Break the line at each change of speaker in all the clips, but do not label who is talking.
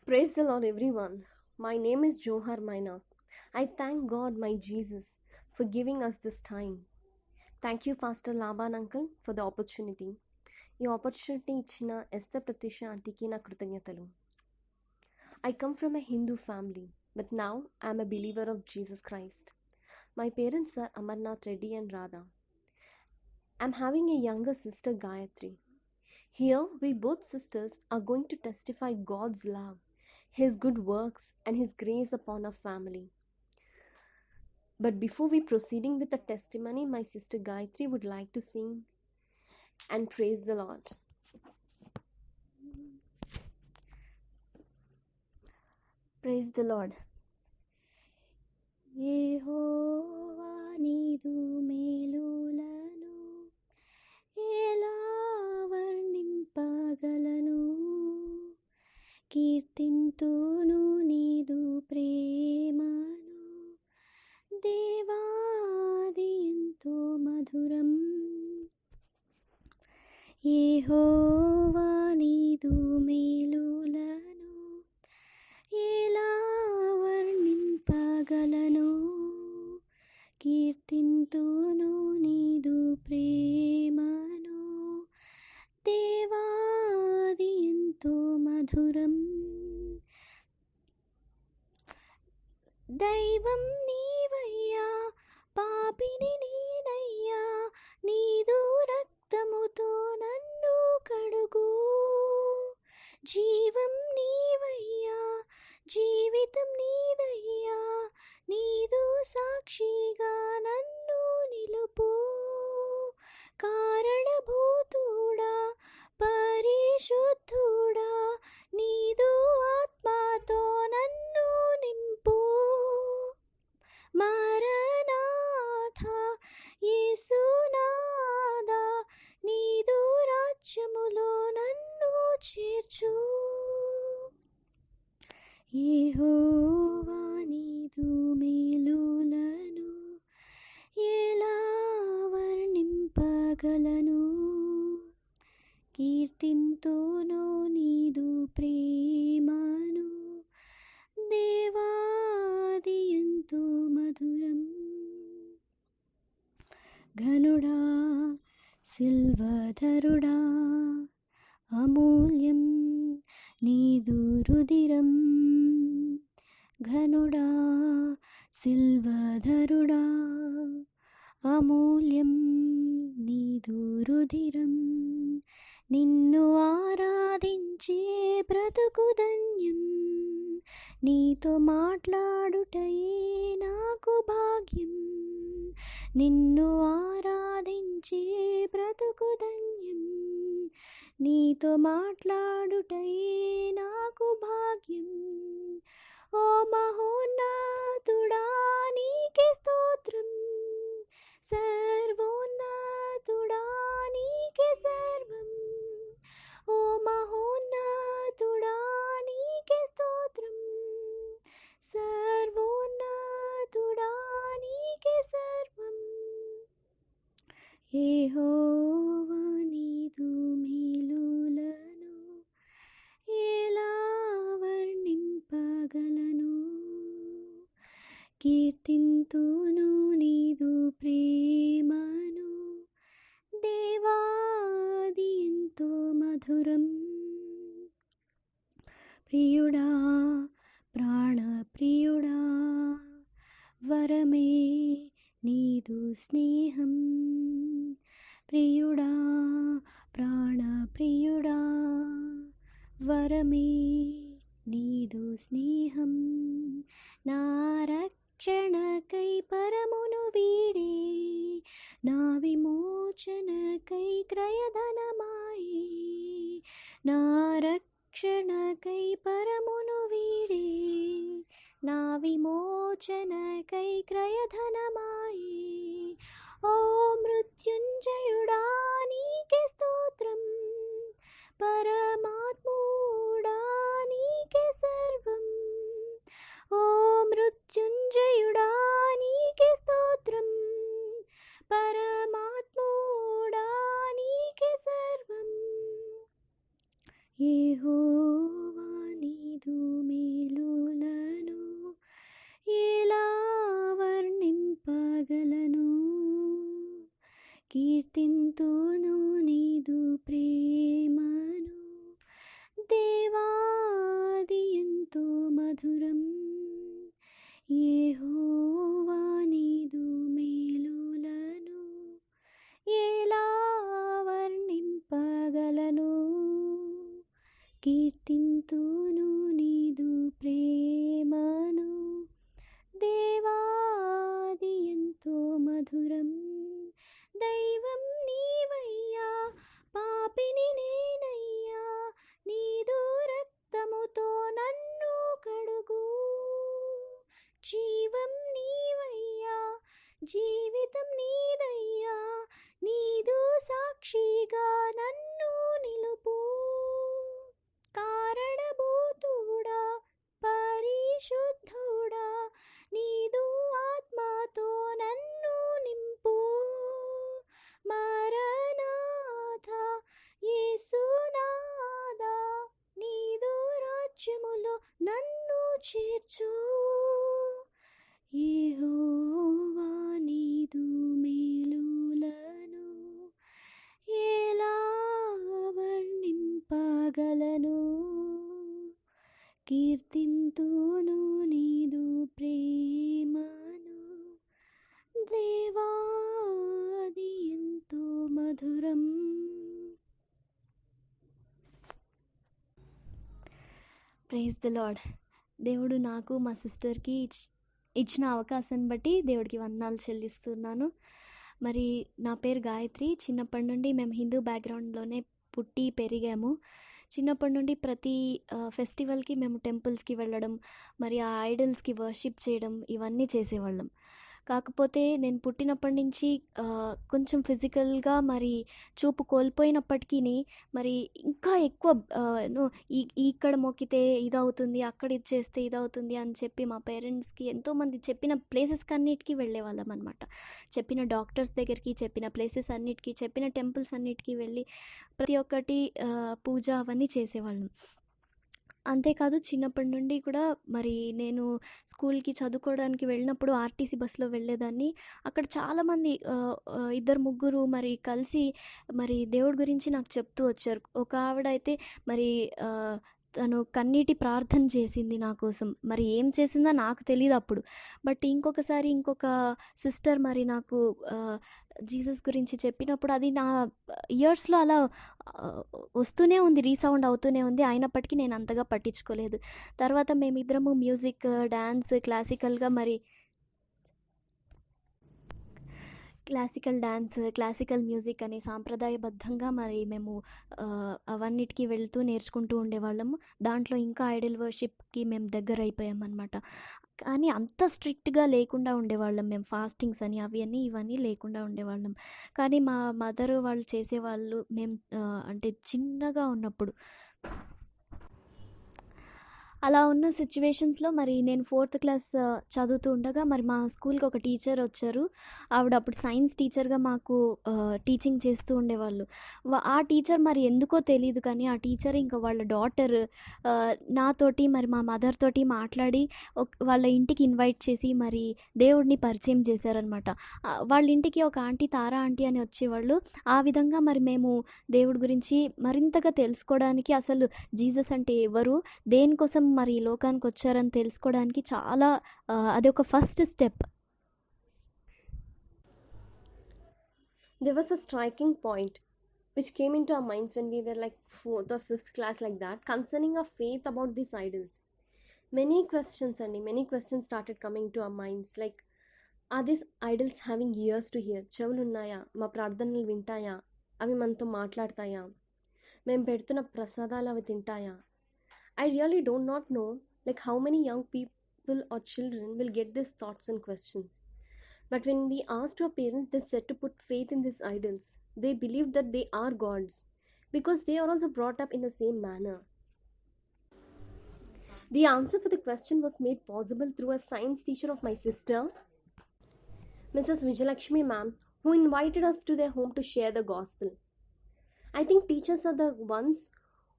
Praise the Lord, everyone. My name is Johar Maina. I thank God, my Jesus, for giving us this time. Thank you, Pastor Laban Uncle, for the opportunity. ఈ opportunity ఇచ్చిన ఎస్త ప్రత్యూష ఆంటీకి నా కృతజ్ఞతలు. I come from a Hindu family, but now I am a believer of Jesus Christ. My parents are Amarnath Reddy and Radha. I am having a younger sister, Gayatri. Here, we both sisters are going to testify God's love, His good works, and His grace upon our family. But before we proceeding with the testimony, my sister Gayatri would like to sing and praise the Lord. Praise the Lord.
యెహోవా నీదు మేలులను ఎలా వర్ణింపగలను, కీర్తింతును నీదు ప్రేమను, దేవాది ఎంతో మధురం. యెహోవా నీదు మేలులను ఎలా వర్ణింపగలను, కీర్తింతును నీదు ప్రేమను, దేవాది ఎంతో మధురం. దైవం నీవయ్యా, పాపిని నేనయ్యా, నీదు రక్తముతో నన్ను కడుగు. జీవం నీవయ్యా, జీవితం నీదయ్యా, నీదు సాక్షిగా నన్ను నిలుపు. కారణభూతుడా, పరిశుద్ధుడా, నీదు ఆత్మతో నన్ను నింపు. మారనాథ యేసునాథ, నీదు రాజ్యములో నన్ను చేర్చు. యెహోవా నీదు మేలులను ఎలా వర్ణింపగలను, కీర్తింతును నీదు ప్రేమను, దేవాది ఎంతో మధురం. ఘనుడా, సిల్వధరుడా, అమూల్యం నీదు రుధిరం. ఘనుడా, సిల్వధరుడా, అమూల్యం నీదు రుధిరం. నిన్ను ఆరాధించే బ్రతుకు ధన్యం, నీతో మాట్లాడుటయే నాకు భాగ్యం. నిన్ను ఆరాధించే బ్రతుకు ధన్యం, నీతో మాట్లాడుటయే నాకు భాగ్యం. ఓ మహోన్నతుడా, నీకే స్తోత్రం. సర్వోన్నతుడా, నీకే సర్వం. ఓ మహోన్నతుడా, నీకే స్తోత్రం. సర్వోన్నతుడా, నీకే సర్వం. యెహోవా నీదు మేలులను ఎలా వర్ణింపగలను, కీర్తింతును నీదు ప్రేమను, దేవాది ఎంతో మధురం. ప్రియుడా, ప్రాణప్రియుడా, వరమే నీదు స్నేహం. ప్రియుడా, ప్రాణప్రియుడా, వరమే నీదు స్నేహం. నా రక్షణకై పరమును వీడే, నా విమోచనకై క్రయధనమాయే. నా రక్షణకై పరమును వీడే, నా విమోచనకై క్రయధనమాయే. ఓ మృత్యుంజయుడా, నీకే స్తోత్రం. పరమాత్ముడా, నీకే సర్వం. ఓ మృత్యుంజయుడా, నీకే స్తోత్రం. పరమాత్ముడా, నీకే సర్వం. యెహోవా నీదు కీర్తింతును నీదు ప్రేమను దేవాది ఎంతో మధురం. దైవం నీవయ్యా, పాపిని నేనయ్యా, నీదు రక్తముతో నన్ను కడుగు. జీవం నీవయ్యా, జీవితం నీదయ్యా, నీదు సాక్షిగా నన్ను నిలుపు. కారణభూతుడా, పరిశుద్ధుడా, నీదు ఆత్మతో నన్ను నింపు. మరణాథ యేసునాథా, నీదు రాజ్యములో నన్ను చేర్చు. యెహోవా నీదు మేలులను ఎలా వర్ణింపగలను. కీర్తింతును నీదు ప్రేమను దేవాది ఎంతో మధురం.
Praise the Lord. దేవుడు నాకు మా సిస్టర్కి ఇచ్చిన అవకాశాన్ని బట్టి దేవుడికి వందనాలు చెల్లిస్తున్నాను. మరి నా పేరు గాయత్రి. చిన్నప్పటి నుండి మేము హిందూ బ్యాక్గ్రౌండ్లోనే పుట్టి పెరిగాము. చిన్నప్పటి నుండి ప్రతి ఫెస్టివల్కి మేము టెంపుల్స్కి వెళ్ళడం, మరి ఆ ఐడల్స్కి వర్షిప్ చేయడం, ఇవన్నీ చేసేవాళ్ళం. కాకపోతే నేను పుట్టినప్పటి నుంచి కొంచెం ఫిజికల్గా మరి చూపు కోల్పోయినప్పటికీ మరి ఇంకా ఎక్కువ ఇక్కడ మొక్కితే ఇదవుతుంది, అక్కడ ఇది చేస్తే ఇదవుతుంది అని చెప్పి మా పేరెంట్స్కి ఎంతోమంది చెప్పిన ప్లేసెస్కి అన్నిటికీ వెళ్ళేవాళ్ళం అనమాట. చెప్పిన డాక్టర్స్ దగ్గరికి, చెప్పిన ప్లేసెస్ అన్నిటికీ, చెప్పిన టెంపుల్స్ అన్నిటికీ వెళ్ళి ప్రతి ఒక్కటి పూజ అవన్నీ చేసేవాళ్ళం. అంతేకాదు చిన్నప్పటి నుండి కూడా మరి నేను స్కూల్కి చదువుకోవడానికి వెళ్ళినప్పుడు ఆర్టీసీ బస్సులో వెళ్ళేదాన్ని. అక్కడ చాలామంది 2-3 మరి కలిసి మరి దేవుడి గురించి నాకు చెప్తూ వచ్చారు. ఒక ఆవిడ అయితే మరి తను కన్నీటి ప్రార్థన చేసింది నా కోసం. మరి ఏం చేసిందో నాకు తెలీదు అప్పుడు. బట్ ఇంకొక సిస్టర్ మరి నాకు జీసస్ గురించి చెప్పినప్పుడు అది నా ఇయర్స్లో అలా వస్తూనే ఉంది, రీసౌండ్ అవుతూనే ఉంది. అయినప్పటికీ నేను అంతగా పట్టించుకోలేదు. తర్వాత మేమిద్దరము music, dance, classical dance, classical music అని సాంప్రదాయబద్ధంగా మరి మేము అవన్నిటికీ వెళ్తూ నేర్చుకుంటూ ఉండేవాళ్ళము. దాంట్లో ఇంకా ఐడల్ వర్షిప్కి మేము దగ్గర అయిపోయామన్నమాట. కానీ అంత స్ట్రిక్ట్గా లేకుండా ఉండేవాళ్ళం మేము. ఫాస్టింగ్స్ అని ఇవన్నీ లేకుండా ఉండేవాళ్ళం. కానీ మా మదర్ వాళ్ళు చేసేవాళ్ళు. మేము అంటే చిన్నగా ఉన్నప్పుడు అలా ఉన్న సిచ్యువేషన్స్లో మరి నేను 4th క్లాస్ చదువుతూ ఉండగా మరి మా స్కూల్కి ఒక టీచర్ వచ్చారు. ఆవిడ అప్పుడు సైన్స్ టీచర్గా మాకు టీచింగ్ చేస్తూ ఉండేవాళ్ళు. ఆ టీచర్ మరి ఎందుకో తెలియదు కానీ ఆ టీచర్ ఇంకా వాళ్ళ డాటర్ నాతోటి మరి మా మదర్ తోటి మాట్లాడి వాళ్ళ ఇంటికి ఇన్వైట్ చేసి మరి దేవుడిని పరిచయం చేశారనమాట. వాళ్ళ ఇంటికి ఒక ఆంటీ, తారా ఆంటీ అని వచ్చేవాళ్ళు. ఆ విధంగా మరి మేము దేవుడి గురించి మరింతగా తెలుసుకోవడానికి, అసలు జీసస్ అంటే ఎవరు, దేనికోసం మరి ఈ లోకానికి వచ్చారని తెలుసుకోవడానికి చాలా అది ఒక first step.
There was a striking point which came into our minds when we were like 4th or 5th class like that, concerning our faith about these idols. Many questions started coming to our minds, like, are these idols having ears to hear? చెవులు ఉన్నాయా? మా ప్రార్థనలు వింటాయా? అవి మనతో మాట్లాడతాయా? మేము పెడుతున్న ప్రసాదాలు అవి తింటాయా? I really do not know like how many young people or children will get these thoughts and questions. But when we asked our parents, they said to put faith in these idols. They believed that they are gods because they are also brought up in the same manner. The answer for the question was made possible through a science teacher of my sister, Mrs. Vijayalakshmi ma'am, who invited us to their home to share the gospel. I think teachers are the ones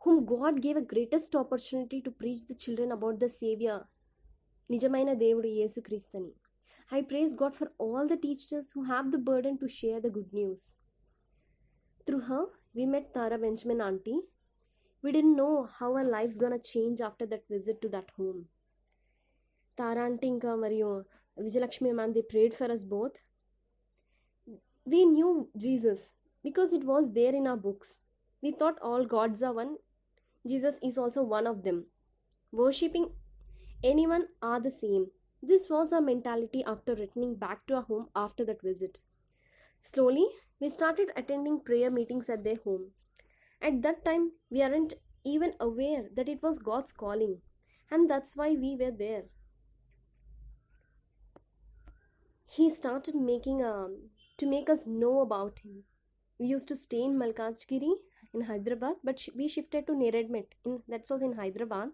whom God gave a greatest opportunity to preach the children about the Savior, నిజమైన దేవుడు యేసుక్రీస్తుని. I praise God for all the teachers who have the burden to share the good news. Through her, we met Tara Benjamin auntie. We didn't know how our lives gonna change after that visit to that home. Tara auntie ఇంకా మరియు Vijayalakshmi ma'am, they prayed for us both. We knew Jesus because it was there in our books. We thought all gods are one. Jesus is also one of them. Worshipping anyone are the same. This was our mentality after returning back to our home after that visit. Slowly, we started attending prayer meetings at their home. At that time, we aren't even aware that it was God's calling, and that's why we were there. He started to make us know about him. We used to stay in Malkajgiri in Hyderabad, but we shifted to Neredmet. That's also in Hyderabad,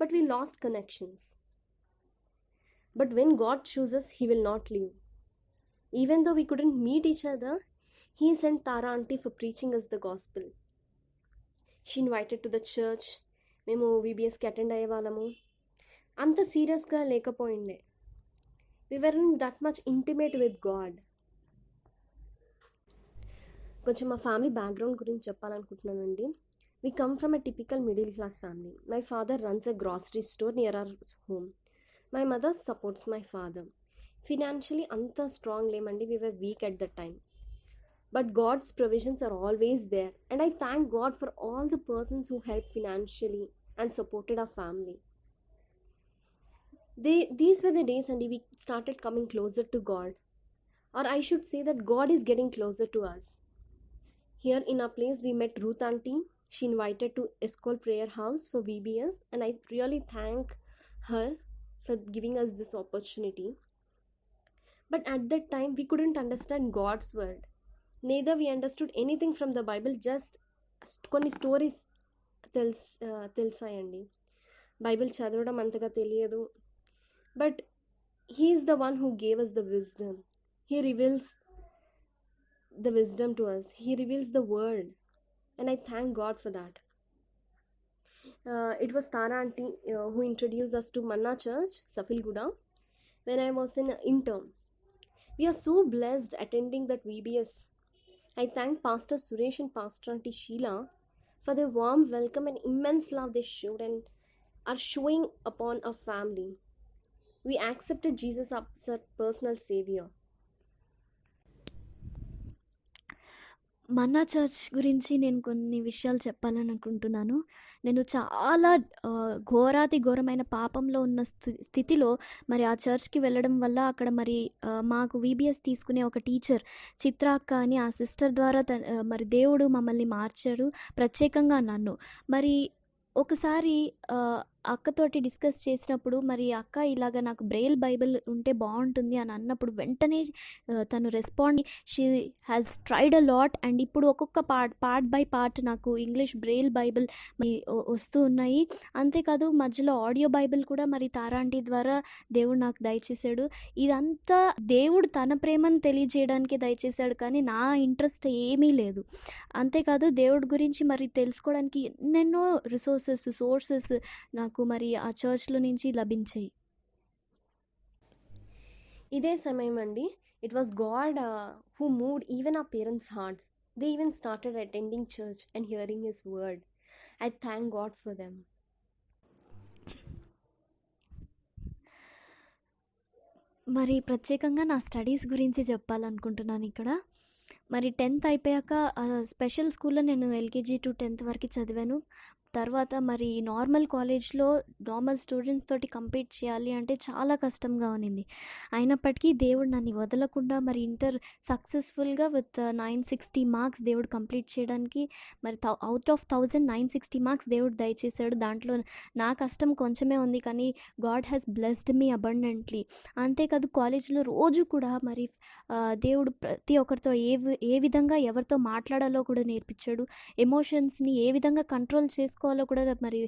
but we lost connections. But when God chooses, He will not leave. Even though we couldn't meet each other, He sent Tara auntie for preaching us the gospel. She invited to the church. మేము VBSకి attend అయ్యే వాళ్ళము. అంత సీరియస్గా లేకపోయిండే. We weren't that much intimate with God. కొంచెం మా family background గురించి చెప్పాలనుకుంటున్నానండి. We come from a typical middle class family. My father runs a grocery store near our home. My mother supports my father. Financially అంత strong లేమండి. We were weak at that time. But God's provisions are always there, and I thank God for all the persons who helped financially and supported our family. These were the days and we started coming closer to God, or I should say that God is getting closer to us. Here in our place we met Ruth auntie. She invited to Eskol Prayer House for VBS, and I really thank her for giving us this opportunity. But at that time we couldn't understand God's word. Neither we understood anything from the Bible, just కొన్ని stories తెలుసాయండి. Bible చదవడం అంతగా తెలియదు. But he is the one who gave us the wisdom. He reveals the wisdom to us. He reveals the word, and I thank God for that. It was Tara auntie who introduced us to Manna Church, Safilguda, when I was in intern. We are so blessed attending that VBS. I thank Pastor Suresh and Pastor Auntie Sheila for their warm welcome and immense love they showed and are showing upon our family. We accepted Jesus as our personal savior.
Manna church గురించి నేను కొన్ని విషయాలు చెప్పాలని అనుకుంటున్నాను. నేను చాలా ఘోరాతి ఘోరమైన పాపంలో ఉన్న స్థితిలో మరి ఆ చర్చ్కి వెళ్ళడం వల్ల అక్కడ మరి మాకు VBS తీసుకునే ఒక టీచర్ చిత్ర అక్క అని ఆ సిస్టర్ ద్వారా మరి దేవుడు మమ్మల్ని మార్చాడు, ప్రత్యేకంగా నన్ను. మరి ఒకసారి అక్కతోటి డిస్కస్ చేసినప్పుడు మరి అక్క ఇలాగ నాకు బ్రెయిల్ బైబిల్ ఉంటే బాగుంటుంది అని అన్నప్పుడు వెంటనే తను respond, she has tried a lot, and ఇప్పుడు ఒక్కొక్క పార్ట్ బై పార్ట్ నాకు ఇంగ్లీష్ బ్రెయిల్ బైబిల్ వస్తూ ఉన్నాయి. అంతేకాదు మధ్యలో ఆడియో బైబిల్ కూడా మరి తారాంటి ద్వారా దేవుడు నాకు దయచేశాడు. ఇదంతా దేవుడు తన ప్రేమను తెలియజేయడానికి దయచేశాడు, కానీ నా ఇంట్రెస్ట్ ఏమీ లేదు. అంతేకాదు దేవుడి గురించి మరి తెలుసుకోవడానికి ఎన్నెన్నో సోర్సెస్ నాకు మరి ఆ చర్చ్లో నుంచి లభించాయి.
ఇదే సమయం అండి, it was God who moved even our parents' hearts. They even started attending church and hearing his word. I thank God for them.
మరి ప్రత్యేకంగా నా స్టడీస్ గురించి చెప్పాలనుకుంటున్నాను ఇక్కడ. మరి 10th అయిపోయాక స్పెషల్ స్కూల్లో నేను LKG to 10th వరకు చదివాను. తర్వాత మరి నార్మల్ కాలేజ్లో నార్మల్ స్టూడెంట్స్ తోటి కంపీట్ చేయాలి అంటే చాలా కష్టంగా ఉన్నింది. అయినప్పటికీ దేవుడు నన్ను వదలకుండా మరి ఇంటర్ సక్సెస్ఫుల్గా విత్ 960 మార్క్స్ దేవుడు కంప్లీట్ చేయడానికి మరి అవుట్ ఆఫ్ 1960 మార్క్స్ దేవుడు దయచేశాడు. దాంట్లో నా కష్టం కొంచెమే ఉంది, కానీ God has blessed me abundantly. అంతేకాదు కాలేజ్లో రోజు కూడా మరి దేవుడు ప్రతి ఒక్కరితో ఏ విధంగా ఎవరితో మాట్లాడాలో కూడా నేర్పించాడు. ఎమోషన్స్ని ఏ విధంగా కంట్రోల్ చేసుకోవాలో కూడా మరి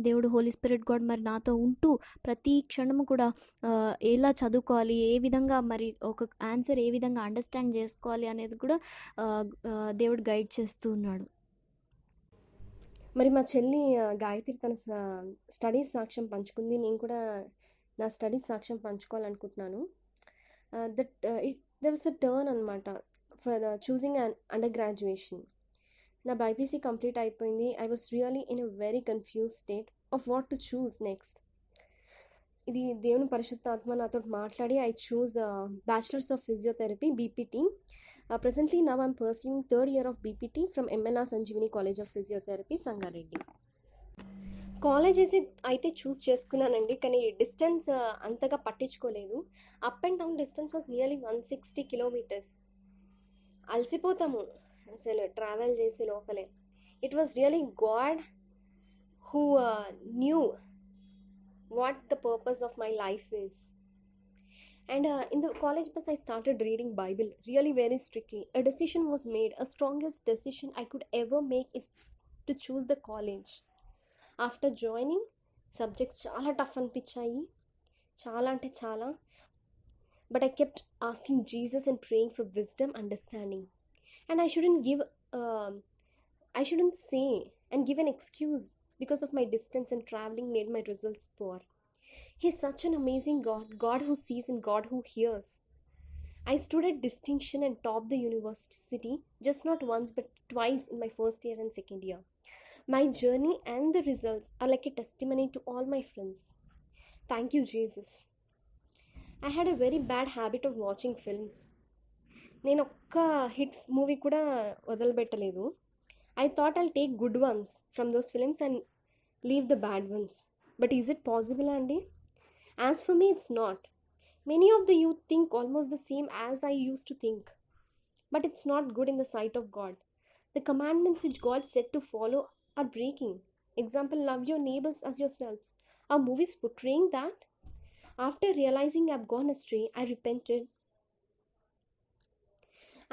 దేవుడు హోలీ స్పిరిట్ గాడ్ మరి నాతో ఉంటూ ప్రతి క్షణము కూడా ఎలా చదువుకోవాలి, ఏ విధంగా మరి ఒక ఆన్సర్ ఏ విధంగా అండర్స్టాండ్ చేసుకోవాలి అనేది కూడా దేవుడు గైడ్ చేస్తూ ఉన్నాడు.
మరి మా చెల్లి గాయత్రి తన స్టడీస్ సాక్ష్యం పంచుకుంది. నేను కూడా నా స్టడీస్ సాక్ష్యం పంచుకోవాలనుకుంటున్నాను. there was a turn అనమాట ఫర్ చూసింగ్ అండర్ గ్రాడ్యుయేషన్. నా బైపీసీ కంప్లీట్ అయిపోయింది. I was really in a very confuse state of what to choose next. ఇది దేవుని పరిశుద్ధాత్మ నాతో మాట్లాడి I choose bachelors of physiotherapy BPT. Presently now I'm pursuing 3rd year of BPT from MNR Sanjeevani College of Physiotherapy, Sangareddy.
College అయితే choose చేసుకున్నానండి. కానీ distance అంతగా పట్టించుకోలేదు. Up and down distance was nearly 160 kilometers. అలసిపోతాము అసలు travel చేసే లోపలే. It was really God who knew what the purpose of my life is. And in the college bus I started reading Bible really very strictly. A decision was made. A strongest decision I could ever make is to choose the college. After joining, subjects చాలా tough అనిపించాయి, చాలా అంటే చాలా. But I kept asking Jesus and praying for wisdom, understanding. And I shouldn't say and give an excuse because of my distance and traveling made my results poor. He's such an amazing God, God who sees and God who hears. I stood at distinction and topped the university, just not once but twice in my first year and second year. My journey and the results are like a testimony to all my friends. Thank you, Jesus. I had a very bad habit of watching films. నేను ఒక్క hit movie కూడా వదలబెట్టలేదు. I thought I'll take good ones from those films and leave the bad ones. But is it possible, Andy? As for me, it's not. Many of the youth think almost the same as I used to think. But it's not good in the sight of God. The commandments which God said to follow are breaking. Example, love your neighbors as yourselves. Are movies portraying that? After realizing I've gone astray, I repented.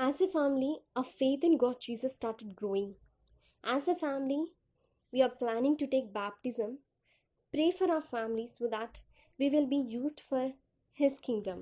As a family, our faith in God Jesus started growing. As a family, we are planning to take baptism. Pray for our families so that we will be used for His kingdom.